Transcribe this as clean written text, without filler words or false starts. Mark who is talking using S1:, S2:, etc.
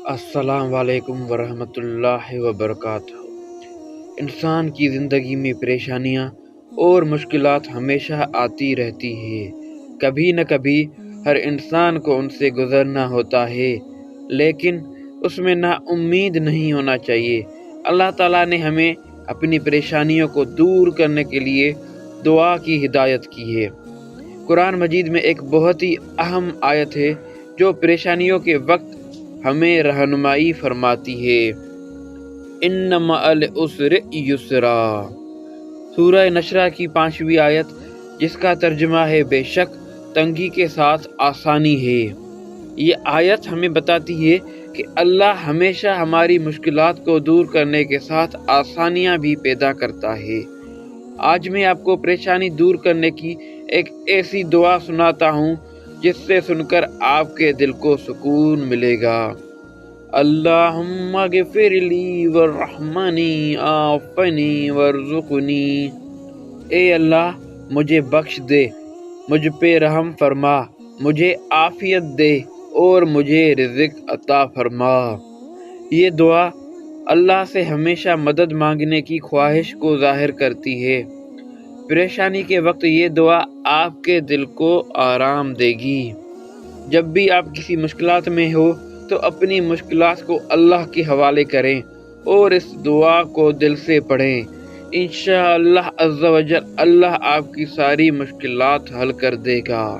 S1: السلام علیکم ورحمۃ اللہ وبرکاتہ۔ انسان کی زندگی میں پریشانیاں اور مشکلات ہمیشہ آتی رہتی ہیں۔ کبھی نہ کبھی ہر انسان کو ان سے گزرنا ہوتا ہے، لیکن اس میں نا امید نہیں ہونا چاہیے۔ اللہ تعالیٰ نے ہمیں اپنی پریشانیوں کو دور کرنے کے لیے دعا کی ہدایت کی ہے۔ قرآن مجید میں ایک بہت ہی اہم آیت ہے جو پریشانیوں کے وقت ہمیں رہنمائی فرماتی ہے۔ ان مع العسر یسرا، سورہ نشرہ کی 5ویں آیت، جس کا ترجمہ ہے بے شک تنگی کے ساتھ آسانی ہے۔ یہ آیت ہمیں بتاتی ہے کہ اللہ ہمیشہ ہماری مشکلات کو دور کرنے کے ساتھ آسانیاں بھی پیدا کرتا ہے۔ آج میں آپ کو پریشانی دور کرنے کی ایک ایسی دعا سناتا ہوں جس سے سن کر آپ کے دل کو سکون ملے گا۔ اللہم اغفر لی ورحمنی عافنی وارزقنی، اے اللہ مجھے بخش دے، مجھ پہ رحم فرما، مجھے عافیت دے اور مجھے رزق عطا فرما۔ یہ دعا اللہ سے ہمیشہ مدد مانگنے کی خواہش کو ظاہر کرتی ہے۔ پریشانی کے وقت یہ دعا آپ کے دل کو آرام دے گی۔ جب بھی آپ کسی مشکلات میں ہو تو اپنی مشکلات کو اللہ کے حوالے کریں اور اس دعا کو دل سے پڑھیں۔ انشاءاللہ عز و جل اللہ آپ کی ساری مشکلات حل کر دے گا۔